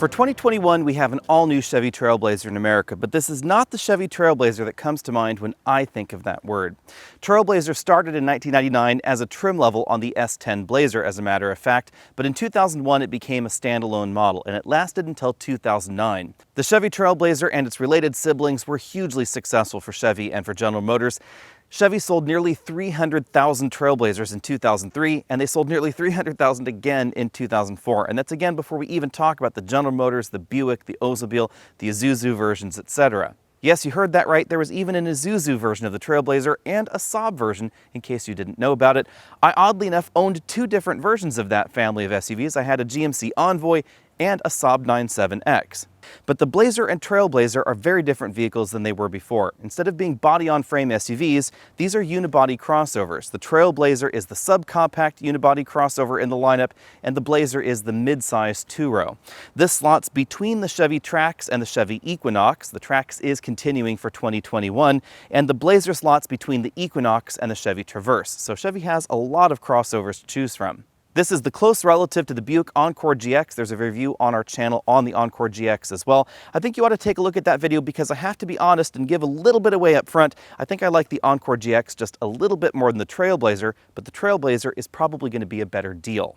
For 2021, we have an all-new Chevy Trailblazer in America, but this is not the Chevy Trailblazer that comes to mind when I think of that word. Trailblazer started in 1999 as a trim level on the S10 Blazer, as a matter of fact, but in 2001 it became a standalone model, and it lasted until 2009. The Chevy Trailblazer and its related siblings were hugely successful for Chevy and for General Motors. Chevy sold nearly 300,000 Trailblazers in 2003, and they sold nearly 300,000 again in 2004. And that's again before we even talk about the General Motors, the Buick, the Oldsmobile, the Isuzu versions, etc. Yes, you heard that right. There was even an Isuzu version of the Trailblazer and a Saab version, in case you didn't know about it. I oddly enough owned two different versions of that family of SUVs. I had a GMC Envoy and a Saab 97X. But the Blazer and Trailblazer are very different vehicles than they were before. Instead of being body-on-frame SUVs, these are unibody crossovers. The Trailblazer is the subcompact unibody crossover in the lineup, and the Blazer is the mid-size two-row. This slots between the Chevy Trax and the Chevy Equinox. The Trax is continuing for 2021, and the Blazer slots between the Equinox and the Chevy Traverse. So Chevy has a lot of crossovers to choose from. This is the close relative to the Buick Encore GX. There's a review on our channel on the Encore GX as well. I think you ought to take a look at that video because I have to be honest and give a little bit away up front. I think I like the Encore GX just a little bit more than the Trailblazer, but the Trailblazer is probably going to be a better deal.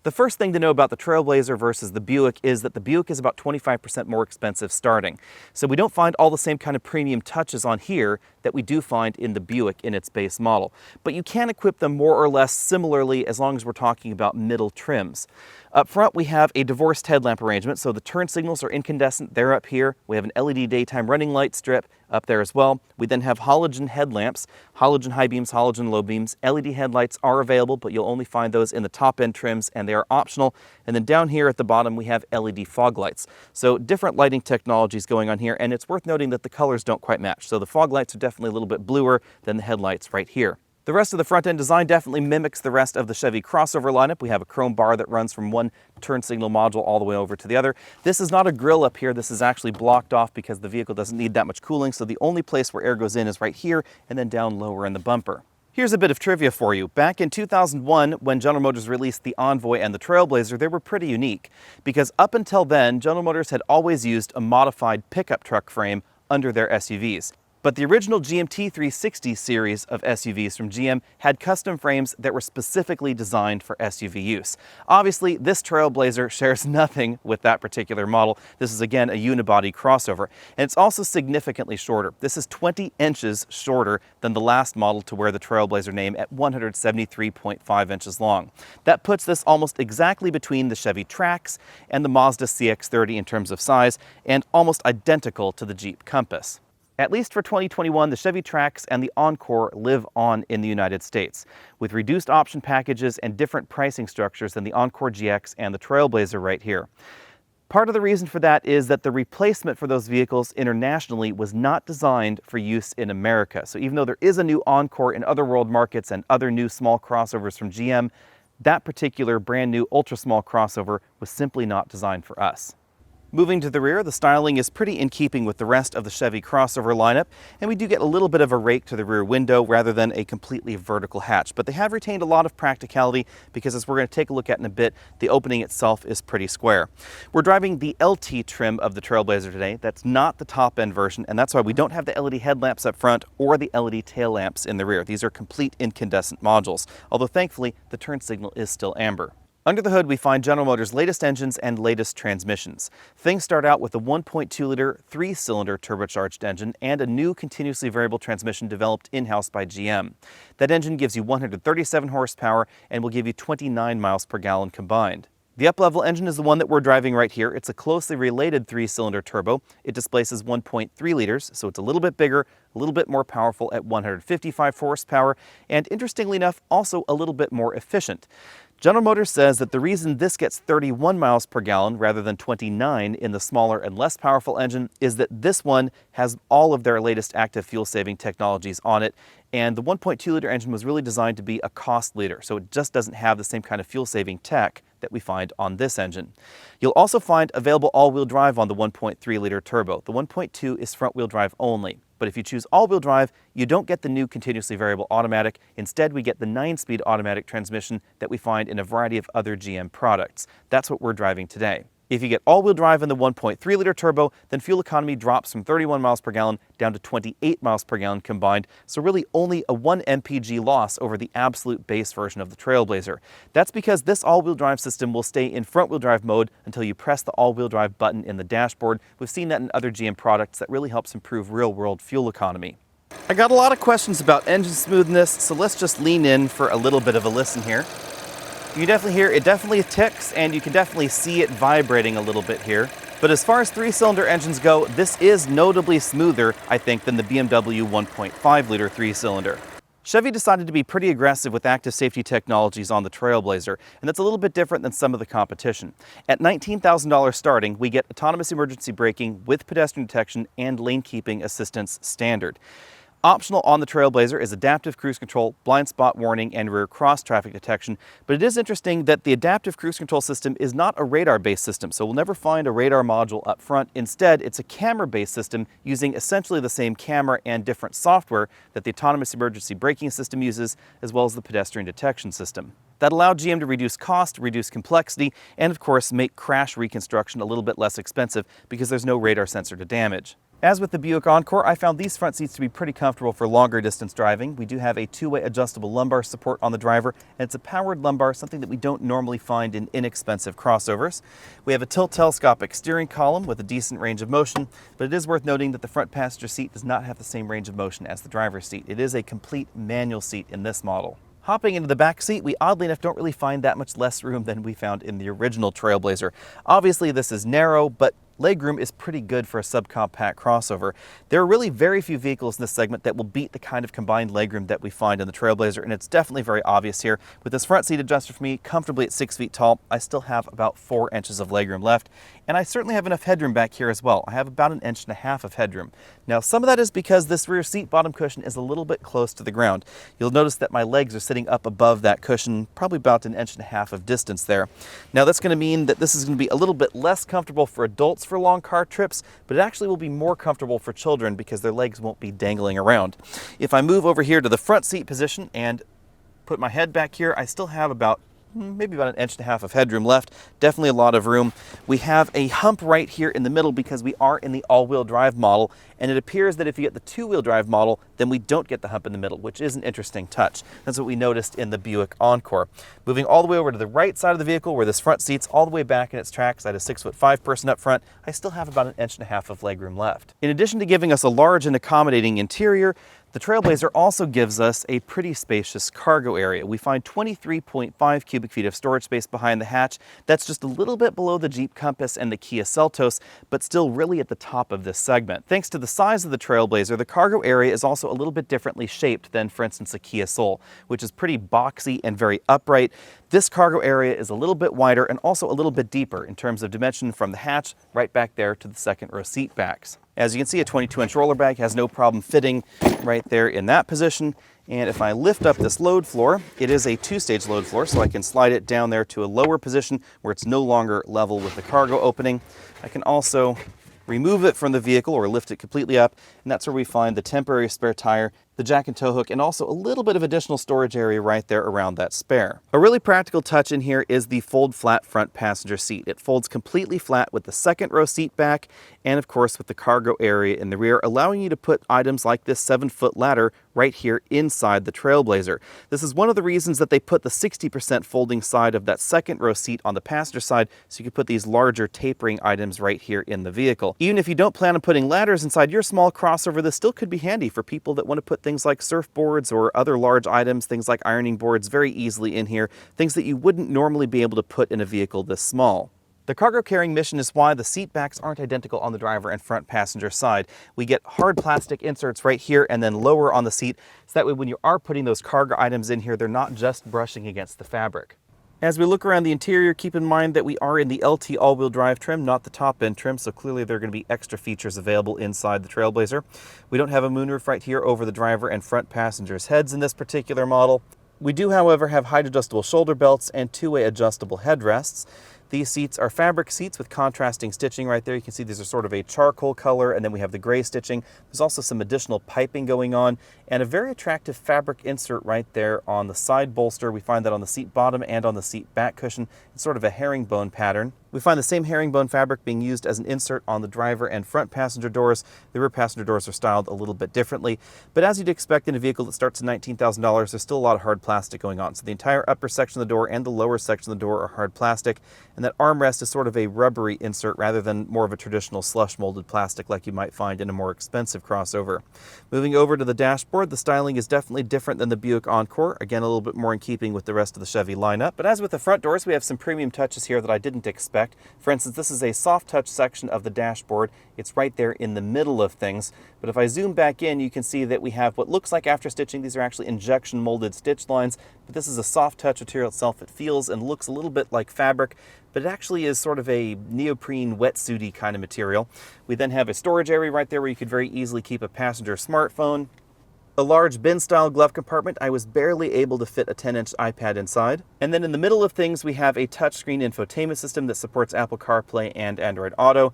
The first thing to know about the Trailblazer versus the Buick is that the Buick is about 25% more expensive starting. So we don't find all the same kind of premium touches on here that we do find in the Buick in its base model. But you can equip them more or less similarly as long as we're talking about middle trims. Up front, we have a divorced headlamp arrangement, so the turn signals are incandescent. They're up here. We have an LED daytime running light strip up there as well. We then have halogen headlamps, halogen high beams, halogen low beams. LED headlights are available, but you'll only find those in the top end trims, and they are optional. And then down here at the bottom, we have LED fog lights. So different lighting technologies going on here, and it's worth noting that the colors don't quite match. So the fog lights are definitely a little bit bluer than the headlights right here. The rest of the front-end design definitely mimics the rest of the Chevy crossover lineup. We have a chrome bar that runs from one turn signal module all the way over to the other. This is not a grille up here. This is actually blocked off because the vehicle doesn't need that much cooling, so the only place where air goes in is right here and then down lower in the bumper. Here's a bit of trivia for you. Back in 2001, when General Motors released the Envoy and the Trailblazer, they were pretty unique because up until then, General Motors had always used a modified pickup truck frame under their SUVs. But the original GMT 360 series of SUVs from GM had custom frames that were specifically designed for SUV use. Obviously, this Trailblazer shares nothing with that particular model. This is again a unibody crossover, and it's also significantly shorter. This is 20 inches shorter than the last model to wear the Trailblazer name at 173.5 inches long. That puts this almost exactly between the Chevy Trax and the Mazda CX-30 in terms of size, and almost identical to the Jeep Compass. At least for 2021, the Chevy Trax and the Encore live on in the United States, with reduced option packages and different pricing structures than the Encore GX and the Trailblazer right here. Part of the reason for that is that the replacement for those vehicles internationally was not designed for use in America. So even though there is a new Encore in other world markets and other new small crossovers from GM, that particular brand new ultra small crossover was simply not designed for us. Moving to the rear, the styling is pretty in keeping with the rest of the Chevy crossover lineup, and we do get a little bit of a rake to the rear window rather than a completely vertical hatch. But they have retained a lot of practicality because, as we're going to take a look at in a bit, the opening itself is pretty square. We're driving the LT trim of the Trailblazer today. That's not the top-end version, and that's why we don't have the LED headlamps up front or the LED tail lamps in the rear. These are complete incandescent modules, although thankfully the turn signal is still amber. Under the hood, we find General Motors' latest engines and latest transmissions. Things start out with a 1.2-liter, 3-cylinder turbocharged engine and a new continuously variable transmission developed in-house by GM. That engine gives you 137 horsepower and will give you 29 miles per gallon combined. The up-level engine is the one that we're driving right here. It's a closely related 3-cylinder turbo. It displaces 1.3 liters, so it's a little bit bigger, a little bit more powerful at 155 horsepower, and interestingly enough, also a little bit more efficient. General Motors says that the reason this gets 31 miles per gallon rather than 29 in the smaller and less powerful engine is that this one has all of their latest active fuel-saving technologies on it, and the 1.2-liter engine was really designed to be a cost leader, so it just doesn't have the same kind of fuel-saving tech that we find on this engine. You'll also find available all-wheel drive on the 1.3-liter turbo. The 1.2 is front-wheel drive only. But if you choose all-wheel drive, you don't get the new continuously variable automatic. Instead, we get the 9-speed automatic transmission that we find in a variety of other GM products. That's what we're driving today. If you get all-wheel drive in the 1.3-liter turbo, then fuel economy drops from 31 miles per gallon down to 28 miles per gallon combined, so really only a 1 mpg loss over the absolute base version of the Trailblazer. That's because this all-wheel drive system will stay in front-wheel drive mode until you press the all-wheel drive button in the dashboard. We've seen that in other GM products. That really helps improve real-world fuel economy. I got a lot of questions about engine smoothness, so let's just lean in for a little bit of a listen here. You can definitely hear it definitely ticks, and you can definitely see it vibrating a little bit here. But as far as 3-cylinder engines go, this is notably smoother, I think, than the BMW 1.5-liter 3-cylinder. Chevy decided to be pretty aggressive with active safety technologies on the Trailblazer, and that's a little bit different than some of the competition. At $19,000 starting, we get autonomous emergency braking with pedestrian detection and lane keeping assistance standard. Optional on the Trailblazer is adaptive cruise control, blind spot warning, and rear cross traffic detection. But it is interesting that the adaptive cruise control system is not a radar-based system, so we'll never find a radar module up front. Instead, it's a camera-based system using essentially the same camera and different software that the autonomous emergency braking system uses, as well as the pedestrian detection system. That allowed GM to reduce cost, reduce complexity, and of course make crash reconstruction a little bit less expensive because there's no radar sensor to damage. As with the Buick Encore, I found these front seats to be pretty comfortable for longer distance driving. We do have a two-way adjustable lumbar support on the driver, and it's a powered lumbar, something that we don't normally find in inexpensive crossovers. We have a tilt telescopic steering column with a decent range of motion, but it is worth noting that the front passenger seat does not have the same range of motion as the driver's seat. It is a complete manual seat in this model. Hopping into the back seat, we oddly enough don't really find that much less room than we found in the original Trailblazer. Obviously this is narrow, but legroom is pretty good for a subcompact crossover. There are really very few vehicles in this segment that will beat the kind of combined legroom that we find in the Trailblazer, and it's definitely very obvious here. With this front seat adjuster for me comfortably at 6 feet tall, I still have about 4 inches of legroom left, and I certainly have enough headroom back here as well. I have about 1.5 inches of headroom. Now, some of that is because this rear seat bottom cushion is a little bit close to the ground. You'll notice that my legs are sitting up above that cushion, probably about 1.5 inches of distance there. Now, that's going to mean that this is going to be a little bit less comfortable for adults for long car trips, but it actually will be more comfortable for children because their legs won't be dangling around. If I move over here to the front seat position and put my head back here, I still have maybe about 1.5 inches of headroom left. Definitely a lot of room. We have a hump right here in the middle because we are in the all-wheel drive model, and it appears that if you get the two-wheel drive model, then we don't get the hump in the middle, which is an interesting touch. That's what we noticed in the Buick Encore. Moving all the way over to the right side of the vehicle where this front seat's all the way back in its tracks, I had a 6'5" person up front, I still have about 1.5 inches of legroom left. In addition to giving us a large and accommodating interior, the Trailblazer also gives us a pretty spacious cargo area. We find 23.5 cubic feet of storage space behind the hatch. That's just a little bit below the Jeep Compass and the Kia Seltos, but still really at the top of this segment. Thanks to the size of the Trailblazer, the cargo area is also a little bit differently shaped than, for instance, a Kia Soul, which is pretty boxy and very upright. This cargo area is a little bit wider and also a little bit deeper in terms of dimension from the hatch right back there to the second row seat backs. As you can see, a 22-inch roller bag has no problem fitting right there in that position. And if I lift up this load floor, it is a 2-stage load floor, so I can slide it down there to a lower position where it's no longer level with the cargo opening. I can also remove it from the vehicle or lift it completely up, and that's where we find the temporary spare tire, the jack and tow hook, and also a little bit of additional storage area right there around that spare. A really practical touch in here is the fold flat front passenger seat. It folds completely flat with the second row seat back and of course with the cargo area in the rear, allowing you to put items like this 7-foot ladder right here inside the Trailblazer. This is one of the reasons that they put the 60% folding side of that second row seat on the passenger side, so you can put these larger tapering items right here in the vehicle. Even if you don't plan on putting ladders inside your small crossover, this still could be handy for people that want to put things like surfboards or other large items, things like ironing boards, very easily in here, things that you wouldn't normally be able to put in a vehicle this small. The cargo carrying mission is why the seat backs aren't identical on the driver and front passenger side. We get hard plastic inserts right here and then lower on the seat, so that way when you are putting those cargo items in here, they're not just brushing against the fabric. As we look around the interior, keep in mind that we are in the LT all-wheel drive trim, not the top-end trim, so clearly there are going to be extra features available inside the Trailblazer. We don't have a moonroof right here over the driver and front passengers' heads in this particular model. We do, however, have height-adjustable shoulder belts and two-way adjustable headrests. These seats are fabric seats with contrasting stitching right there. You can see these are sort of a charcoal color, and then we have the gray stitching. There's also some additional piping going on, and a very attractive fabric insert right there on the side bolster. We find that on the seat bottom and on the seat back cushion. It's sort of a herringbone pattern. We find the same herringbone fabric being used as an insert on the driver and front passenger doors. The rear passenger doors are styled a little bit differently, but as you'd expect in a vehicle that starts at $19,000, there's still a lot of hard plastic going on. So the entire upper section of the door and the lower section of the door are hard plastic, and that armrest is sort of a rubbery insert rather than more of a traditional slush molded plastic like you might find in a more expensive crossover. Moving over to the dashboard, the styling is definitely different than the Buick Encore. Again, a little bit more in keeping with the rest of the Chevy lineup. But as with the front doors, we have some premium touches here that I didn't expect. For instance, this is a soft touch section of the dashboard. It's right there in the middle of things. But if I zoom back in, you can see that we have what looks like after stitching. These are actually injection molded stitch lines, but this is a soft touch material itself. It feels and looks a little bit like fabric, but it actually is sort of a neoprene wetsuity kind of material. We then have a storage area right there where you could very easily keep a passenger smartphone. A large bin-style glove compartment. I was barely able to fit a 10-inch iPad inside. And then in the middle of things, we have a touchscreen infotainment system that supports Apple CarPlay and Android Auto.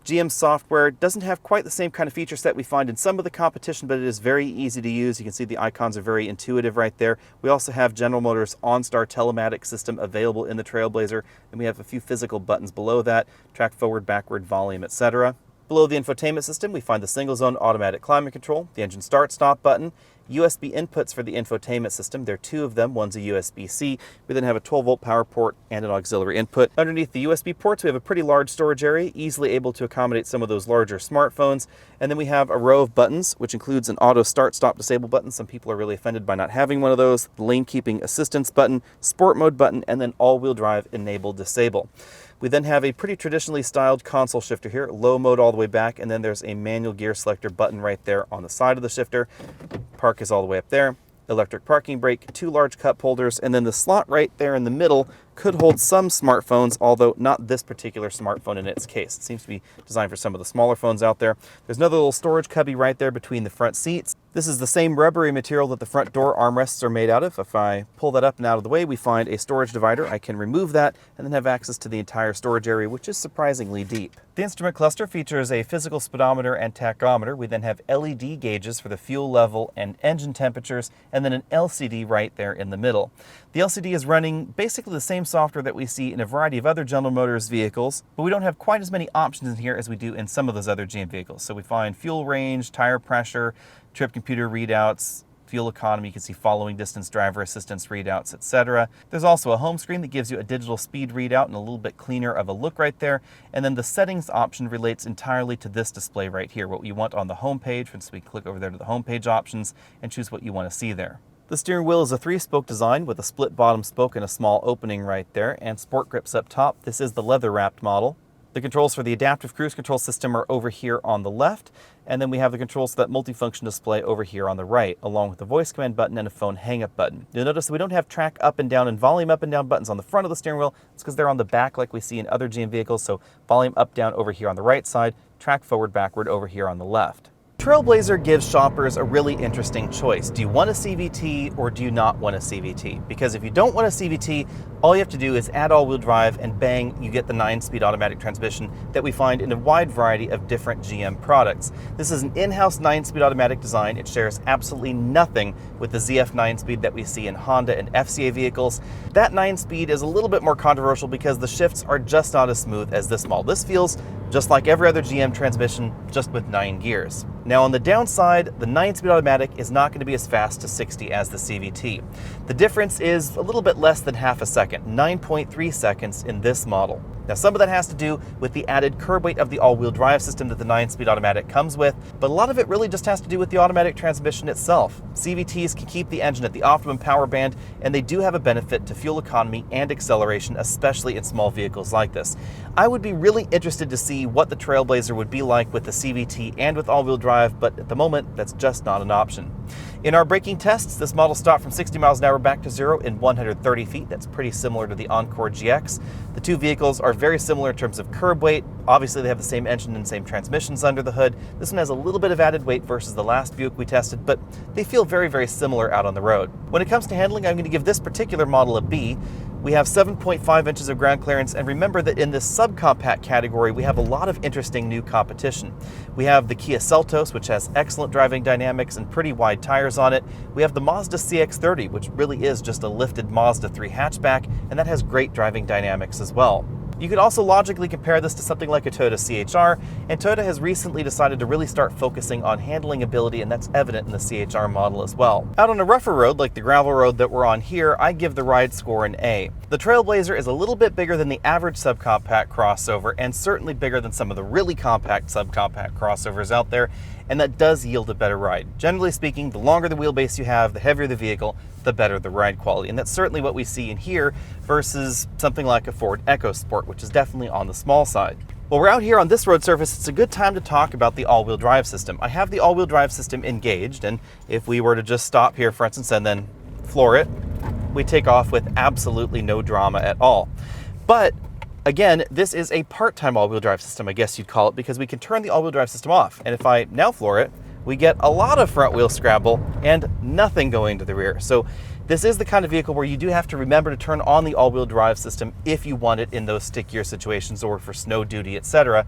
GM software doesn't have quite the same kind of feature set we find in some of the competition, but it is very easy to use. You can see the icons are very intuitive right there. We also have General Motors OnStar telematics system available in the Trailblazer, and we have a few physical buttons below that, track forward, backward, volume, etc. Below the infotainment system, we find the single-zone automatic climate control, the engine start-stop button, USB inputs for the infotainment system. There are two of them. One's a USB-C. We then have a 12-volt power port and an auxiliary input. Underneath the USB ports, we have a pretty large storage area, easily able to accommodate some of those larger smartphones. And then we have a row of buttons, which includes an auto start-stop disable button. Some people are really offended by not having one of those. The lane keeping assistance button, sport mode button, and then all-wheel drive enable disable. We then have a pretty traditionally styled console shifter here, low mode all the way back, and then there's a manual gear selector button right there on the side of the shifter. Park is all the way up there. Electric parking brake, two large cup holders, and then the slot right there in the middle could hold some smartphones, although not this particular smartphone in its case. It seems to be designed for some of the smaller phones out there. There's another little storage cubby right there between the front seats. This is the same rubbery material that the front door armrests are made out of. If I pull that up and out of the way, we find a storage divider. I can remove that and then have access to the entire storage area, which is surprisingly deep. The instrument cluster features a physical speedometer and tachometer. We then have LED gauges for the fuel level and engine temperatures, and then an LCD right there in the middle. The LCD is running basically the same software that we see in a variety of other General Motors vehicles, but we don't have quite as many options in here as we do in some of those other GM vehicles. So we find fuel range, tire pressure, trip computer readouts, fuel economy, you can see following distance, driver assistance readouts, etc. There's also a home screen that gives you a digital speed readout and a little bit cleaner of a look right there. And then the settings option relates entirely to this display right here, what you want on the home page. For instance, we can click over there to the home page options and choose what you want to see there. The steering wheel is a 3-spoke design with a split bottom spoke and a small opening right there, and sport grips up top. This is the leather-wrapped model. The controls for the adaptive cruise control system are over here on the left, and then we have the controls for that multifunction display over here on the right, along with the voice command button and a phone hang-up button. You'll notice that we don't have track up and down and volume up and down buttons on the front of the steering wheel. It's because they're on the back like we see in other GM vehicles, so volume up, down over here on the right side, track forward, backward over here on the left. Trailblazer gives shoppers a really interesting choice. Do you want a CVT or do you not want a CVT? Because if you don't want a CVT, all you have to do is add all-wheel drive and bang, you get the 9-speed automatic transmission that we find in a wide variety of different GM products. This is an in-house 9-speed automatic design. It shares absolutely nothing with the ZF 9-speed that we see in Honda and FCA vehicles. That 9-speed is a little bit more controversial because the shifts are just not as smooth as this model. This feels just like every other GM transmission, just with 9 gears. Now on the downside, the 9-speed automatic is not going to be as fast to 60 as the CVT. The difference is a little bit less than half a second, 9.3 seconds in this model. Now some of that has to do with the added curb weight of the all-wheel drive system that the 9-speed automatic comes with, but a lot of it really just has to do with the automatic transmission itself. CVTs can keep the engine at the optimum power band, and they do have a benefit to fuel economy and acceleration, especially in small vehicles like this. I would be really interested to see what the Trailblazer would be like with the CVT and with all-wheel drive, but at the moment, that's just not an option. In our braking tests, this model stopped from 60 miles an hour back to 0 in 130 feet. That's pretty similar to the Encore GX. The two vehicles are very similar in terms of curb weight. Obviously, they have the same engine and same transmissions under the hood. This one has a little bit of added weight versus the last Buick we tested, but they feel very, very similar out on the road. When it comes to handling, I'm going to give this particular model a B. We have 7.5 inches of ground clearance, and remember that in this subcompact category, we have a lot of interesting new competition. We have the Kia Seltos, which has excellent driving dynamics and pretty wide tires on it. We have the Mazda CX-30, which really is just a lifted Mazda 3 hatchback, and that has great driving dynamics as well. You could also logically compare this to something like a Toyota CHR, and Toyota has recently decided to really start focusing on handling ability, and that's evident in the CHR model as well. Out on a rougher road, like the gravel road that we're on here, I give the ride score an A. The Trailblazer is a little bit bigger than the average subcompact crossover, and certainly bigger than some of the really compact subcompact crossovers out there, and that does yield a better ride. Generally speaking, the longer the wheelbase you have, the heavier the vehicle, the better the ride quality. And that's certainly what we see in here versus something like a Ford EcoSport, which is definitely on the small side. Well, we're out here on this road surface, it's a good time to talk about the all-wheel drive system. I have the all-wheel drive system engaged, and if we were to just stop here, for instance, and then floor it, we take off with absolutely no drama at all. But again, this is a part-time all-wheel drive system, I guess you'd call it, because we can turn the all-wheel drive system off. And if I now floor it, we get a lot of front wheel scrabble and nothing going to the rear. So this is the kind of vehicle where you do have to remember to turn on the all-wheel drive system if you want it in those stickier situations or for snow duty, etc.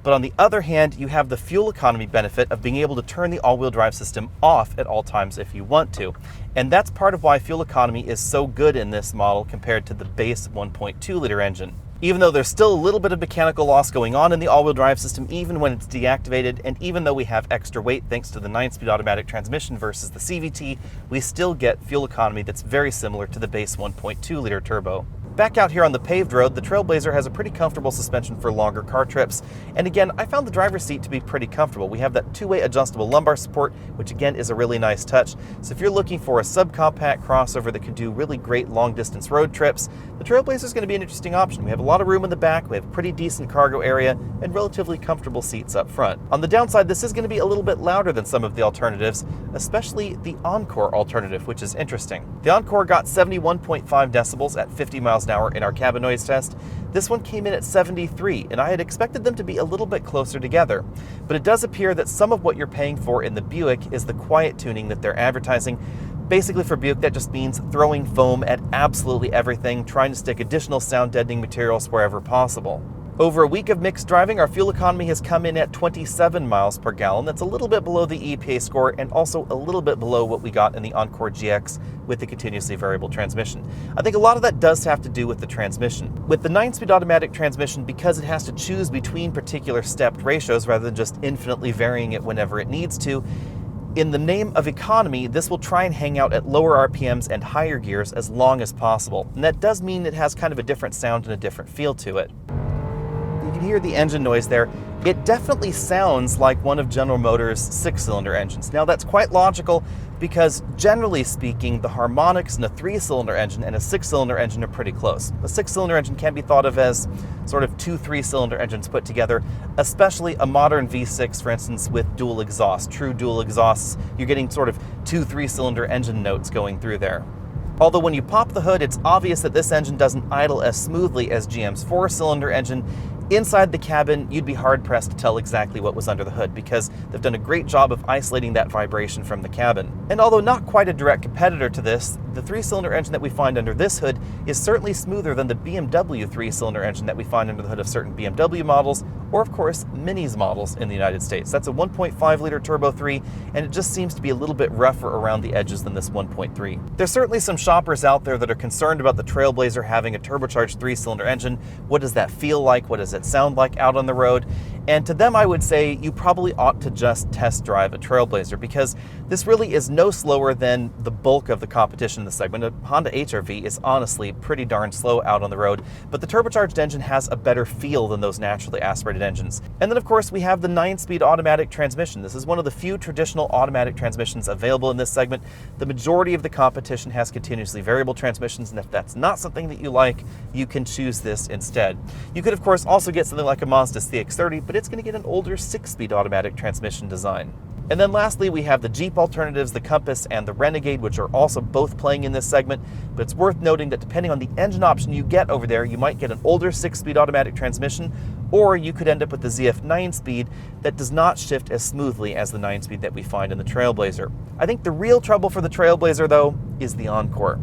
But on the other hand, you have the fuel economy benefit of being able to turn the all-wheel drive system off at all times if you want to. And that's part of why fuel economy is so good in this model compared to the base 1.2 liter engine. Even though there's still a little bit of mechanical loss going on in the all-wheel drive system, even when it's deactivated, and even though we have extra weight thanks to the 9-speed automatic transmission versus the CVT, we still get fuel economy that's very similar to the base 1.2 liter turbo. Back out here on the paved road, the Trailblazer has a pretty comfortable suspension for longer car trips. And again, I found the driver's seat to be pretty comfortable. We have that two-way adjustable lumbar support, which again is a really nice touch. So if you're looking for a subcompact crossover that can do really great long-distance road trips, the Trailblazer is going to be an interesting option. We have a lot of room in the back, we have a pretty decent cargo area, and relatively comfortable seats up front. On the downside, this is going to be a little bit louder than some of the alternatives, especially the Encore alternative, which is interesting. The Encore got 71.5 decibels at 50 miles an hour in our cabin noise test. This one came in at 73, and I had expected them to be a little bit closer together. But it does appear that some of what you're paying for in the Buick is the quiet tuning that they're advertising. Basically for Buick, that just means throwing foam at absolutely everything, trying to stick additional sound deadening materials wherever possible. Over a week of mixed driving, our fuel economy has come in at 27 miles per gallon. That's a little bit below the EPA score and also a little bit below what we got in the Encore GX with the continuously variable transmission. I think a lot of that does have to do with the transmission. With the 9-speed automatic transmission, because it has to choose between particular stepped ratios rather than just infinitely varying it whenever it needs to, in the name of economy, this will try and hang out at lower RPMs and higher gears as long as possible. And that does mean it has kind of a different sound and a different feel to it. You can hear the engine noise there. It definitely sounds like one of General Motors' 6-cylinder engines. Now that's quite logical because generally speaking, the harmonics in a 3-cylinder engine and a 6-cylinder engine are pretty close. A 6-cylinder engine can be thought of as sort of 2 3-cylinder engines put together, especially a modern V6, for instance, with dual exhaust, true dual exhausts. You're getting sort of 2 3-cylinder engine notes going through there. Although when you pop the hood, it's obvious that this engine doesn't idle as smoothly as GM's 4-cylinder engine. Inside the cabin, you'd be hard-pressed to tell exactly what was under the hood because they've done a great job of isolating that vibration from the cabin. And although not quite a direct competitor to this, the 3-cylinder engine that we find under this hood is certainly smoother than the BMW 3-cylinder engine that we find under the hood of certain BMW models, or of course, Mini's models in the United States. That's a 1.5-liter Turbo 3, and it just seems to be a little bit rougher around the edges than this 1.3. There's certainly some shoppers out there that are concerned about the Trailblazer having a turbocharged 3-cylinder engine. What does that feel like? What does it sound like out on the road? And to them, I would say you probably ought to just test drive a Trailblazer because this really is no slower than the bulk of the competition in the segment. A Honda HR-V is honestly pretty darn slow out on the road, but the turbocharged engine has a better feel than those naturally aspirated engines. And then of course we have the 9-speed automatic transmission. This is one of the few traditional automatic transmissions available in this segment. The majority of the competition has continuously variable transmissions, and if that's not something that you like, you can choose this instead. You could of course also get something like a Mazda CX-30, but it's going to get an older 6-speed automatic transmission design. And then lastly, we have the Jeep alternatives, the Compass and the Renegade, which are also both playing in this segment. But it's worth noting that depending on the engine option you get over there, you might get an older 6-speed automatic transmission, or you could end up with the ZF 9-speed that does not shift as smoothly as the 9-speed that we find in the Trailblazer. I think the real trouble for the Trailblazer, though, is the Encore.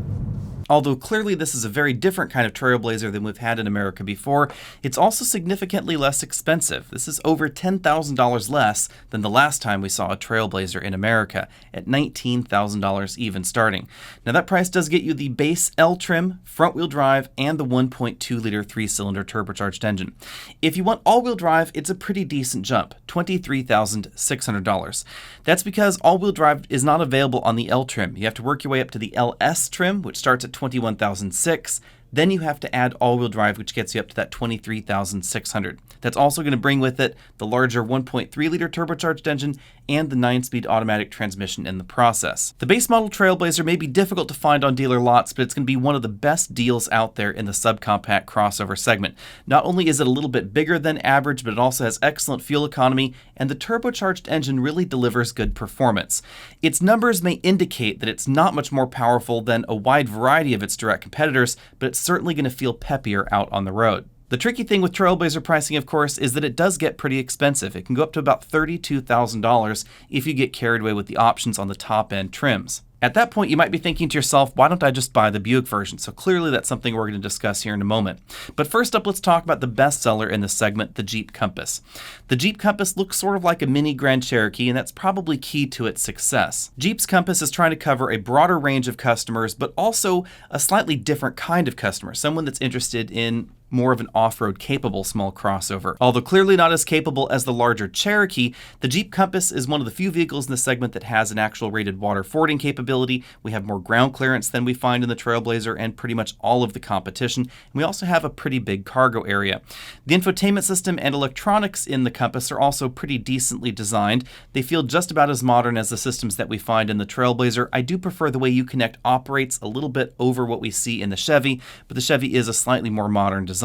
Although clearly this is a very different kind of Trailblazer than we've had in America before, it's also significantly less expensive. This is over $10,000 less than the last time we saw a Trailblazer in America, at $19,000 even starting. Now that price does get you the base L trim, front-wheel drive, and the 1.2-liter 3-cylinder turbocharged engine. If you want all-wheel drive, it's a pretty decent jump, $23,600. That's because all-wheel drive is not available on the L trim. You have to work your way up to the LS trim, which starts at $21,600. Then you have to add all-wheel drive, which gets you up to that $23,600. That's also going to bring with it the larger 1.3-liter turbocharged engine and the 9-speed automatic transmission in the process. The base model Trailblazer may be difficult to find on dealer lots, but it's going to be one of the best deals out there in the subcompact crossover segment. Not only is it a little bit bigger than average, but it also has excellent fuel economy, and the turbocharged engine really delivers good performance. Its numbers may indicate that it's not much more powerful than a wide variety of its direct competitors, but it's certainly going to feel peppier out on the road. The tricky thing with Trailblazer pricing, of course, is that it does get pretty expensive. It can go up to about $32,000 if you get carried away with the options on the top-end trims. At that point, you might be thinking to yourself, why don't I just buy the Buick version? So clearly that's something we're going to discuss here in a moment. But first up, let's talk about the bestseller in this segment, the Jeep Compass. The Jeep Compass looks sort of like a mini Grand Cherokee, and that's probably key to its success. Jeep's Compass is trying to cover a broader range of customers, but also a slightly different kind of customer, someone that's interested in more of an off-road capable small crossover. Although clearly not as capable as the larger Cherokee, the Jeep Compass is one of the few vehicles in the segment that has an actual rated water fording capability. We have more ground clearance than we find in the Trailblazer and pretty much all of the competition. And we also have a pretty big cargo area. The infotainment system and electronics in the Compass are also pretty decently designed. They feel just about as modern as the systems that we find in the Trailblazer. I do prefer the way Uconnect operates a little bit over what we see in the Chevy, but the Chevy is a slightly more modern design.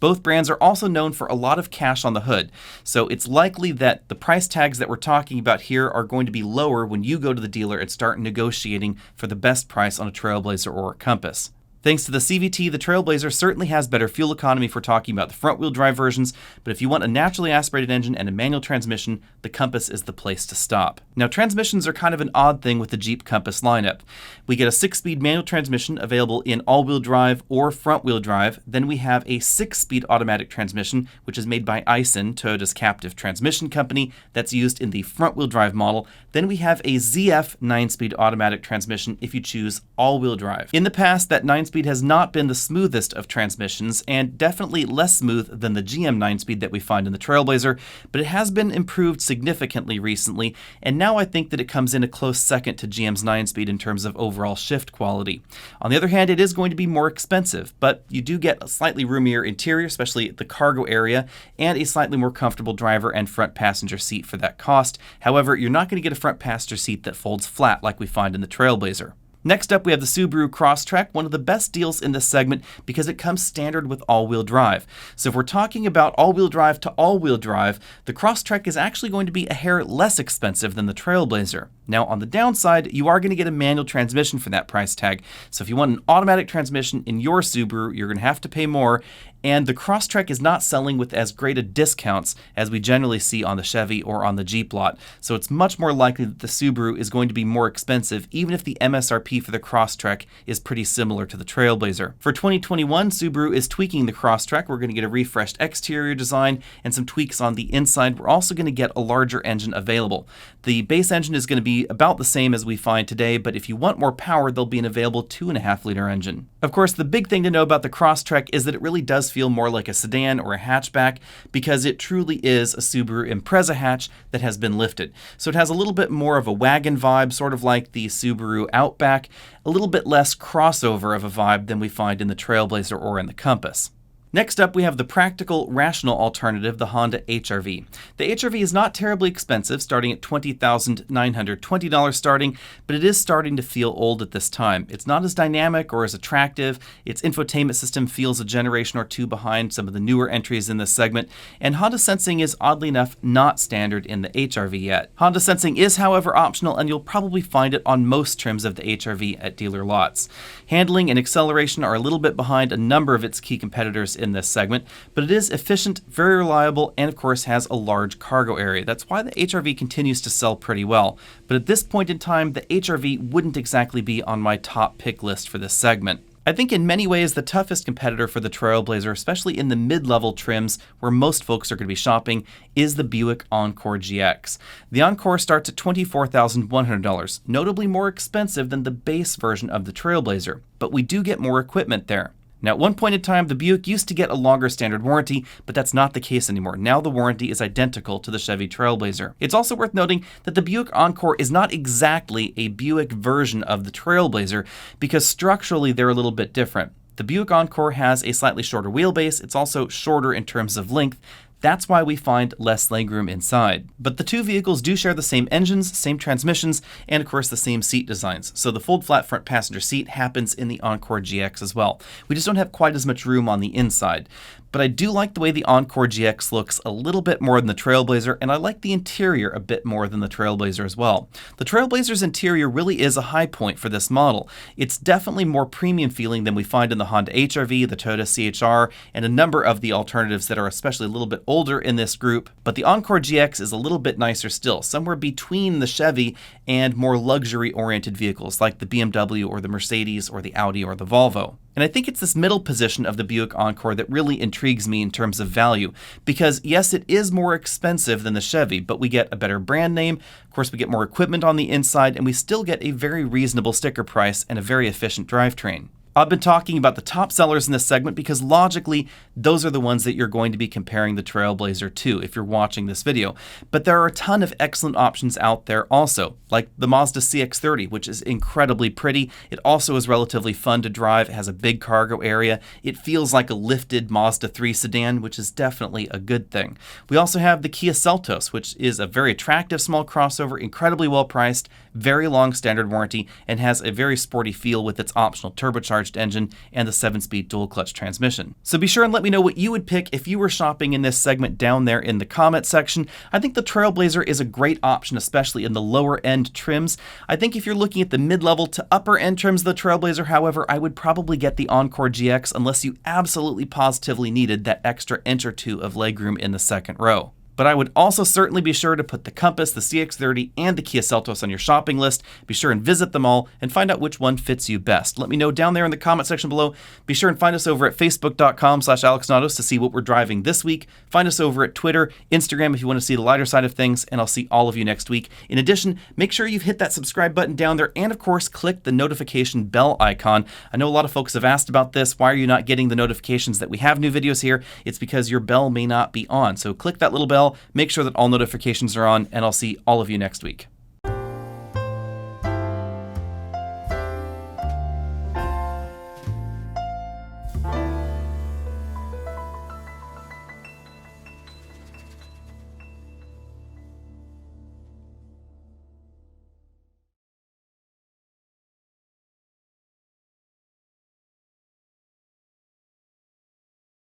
Both brands are also known for a lot of cash on the hood, so it's likely that the price tags that we're talking about here are going to be lower when you go to the dealer and start negotiating for the best price on a Trailblazer or a Compass. Thanks to the CVT, the Trailblazer certainly has better fuel economy if we're talking about the front-wheel drive versions, but if you want a naturally aspirated engine and a manual transmission, the Compass is the place to stop. Now, transmissions are kind of an odd thing with the Jeep Compass lineup. We get a 6-speed manual transmission available in all-wheel drive or front-wheel drive. Then we have a 6-speed automatic transmission, which is made by Aisin, Toyota's captive transmission company, that's used in the front-wheel drive model. Then we have a ZF 9-speed automatic transmission if you choose all-wheel drive. In the past, that 9-speed has not been the smoothest of transmissions, and definitely less smooth than the GM 9-speed that we find in the Trailblazer, but it has been improved significantly recently, and now I think that it comes in a close second to GM's 9-speed in terms of overall shift quality. On the other hand, it is going to be more expensive, but you do get a slightly roomier interior, especially the cargo area, and a slightly more comfortable driver and front passenger seat for that cost. However, you're not going to get a front passenger seat that folds flat like we find in the Trailblazer. Next up, we have the Subaru Crosstrek, one of the best deals in this segment because it comes standard with all-wheel drive. So if we're talking about all-wheel drive to all-wheel drive, the Crosstrek is actually going to be a hair less expensive than the Trailblazer. Now, on the downside, you are going to get a manual transmission for that price tag. So if you want an automatic transmission in your Subaru, you're going to have to pay more. And the Crosstrek is not selling with as great a discounts as we generally see on the Chevy or on the Jeep lot. So it's much more likely that the Subaru is going to be more expensive, even if the MSRP for the Crosstrek is pretty similar to the Trailblazer. For 2021, Subaru is tweaking the Crosstrek. We're going to get a refreshed exterior design and some tweaks on the inside. We're also going to get a larger engine available. The base engine is going to be about the same as we find today, but if you want more power, there'll be an available 2.5-liter engine. Of course, the big thing to know about the Crosstrek is that it really does feel more like a sedan or a hatchback because it truly is a Subaru Impreza hatch that has been lifted. So it has a little bit more of a wagon vibe, sort of like the Subaru Outback, a little bit less crossover of a vibe than we find in the Trailblazer or in the Compass. Next up, we have the practical, rational alternative, the Honda HR-V. The HR-V is not terribly expensive, starting at $20,920 starting, but it is starting to feel old at this time. It's not as dynamic or as attractive. Its infotainment system feels a generation or two behind some of the newer entries in this segment, and Honda Sensing is oddly enough not standard in the HR-V yet. Honda Sensing is, however, optional, and you'll probably find it on most trims of the HR-V at dealer lots. Handling and acceleration are a little bit behind a number of its key competitors in this segment, but it is efficient, very reliable, and of course has a large cargo area. That's why the HR-V continues to sell pretty well. But at this point in time, the HR-V wouldn't exactly be on my top pick list for this segment. I think in many ways the toughest competitor for the Trailblazer, especially in the mid-level trims where most folks are going to be shopping, is the Buick Encore GX. The Encore starts at $24,100, notably more expensive than the base version of the Trailblazer, but we do get more equipment there. Now, at one point in time, the Buick used to get a longer standard warranty, but that's not the case anymore. Now the warranty is identical to the Chevy Trailblazer. It's also worth noting that the Buick Encore is not exactly a Buick version of the Trailblazer because structurally they're a little bit different. The Buick Encore has a slightly shorter wheelbase. It's also shorter in terms of length. That's why we find less legroom inside. But the two vehicles do share the same engines, same transmissions, and of course the same seat designs. So the fold flat front passenger seat happens in the Encore GX as well. We just don't have quite as much room on the inside. But I do like the way the Encore GX looks a little bit more than the Trailblazer, and I like the interior a bit more than the Trailblazer as well. The Trailblazer's interior really is a high point for this model. It's definitely more premium feeling than we find in the Honda HR-V, the Toyota CHR, and a number of the alternatives that are especially a little bit older in this group. But the Encore GX is a little bit nicer still, somewhere between the Chevy and more luxury-oriented vehicles like the BMW or the Mercedes or the Audi or the Volvo. And I think it's this middle position of the Buick Encore that really intrigues me in terms of value, because yes, it is more expensive than the Chevy, but we get a better brand name, of course we get more equipment on the inside, and we still get a very reasonable sticker price and a very efficient drivetrain. I've been talking about the top sellers in this segment because logically, those are the ones that you're going to be comparing the Trailblazer to if you're watching this video. But there are a ton of excellent options out there also, like the Mazda CX-30, which is incredibly pretty. It also is relatively fun to drive. It has a big cargo area. It feels like a lifted Mazda 3 sedan, which is definitely a good thing. We also have the Kia Seltos, which is a very attractive small crossover, incredibly well priced, very long standard warranty, and has a very sporty feel with its optional turbocharged engine and the 7-speed dual clutch transmission. So be sure and let me know what you would pick if you were shopping in this segment down there in the comment section. I think the Trailblazer is a great option, especially in the lower end trims. I think if you're looking at the mid-level to upper end trims of the Trailblazer, however, I would probably get the Encore GX unless you absolutely positively needed that extra inch or two of legroom in the second row. But I would also certainly be sure to put the Compass, the CX-30, and the Kia Seltos on your shopping list. Be sure and visit them all and find out which one fits you best. Let me know down there in the comment section below. Be sure and find us over at facebook.com/AlexNautos to see what we're driving this week. Find us over at Twitter, Instagram if you want to see the lighter side of things, and I'll see all of you next week. In addition, make sure you've hit that subscribe button down there and of course click the notification bell icon. I know a lot of folks have asked about this. Why are you not getting the notifications that we have new videos here? It's because your bell may not be on. So click that little bell. Make sure that all notifications are on, and I'll see all of you next week.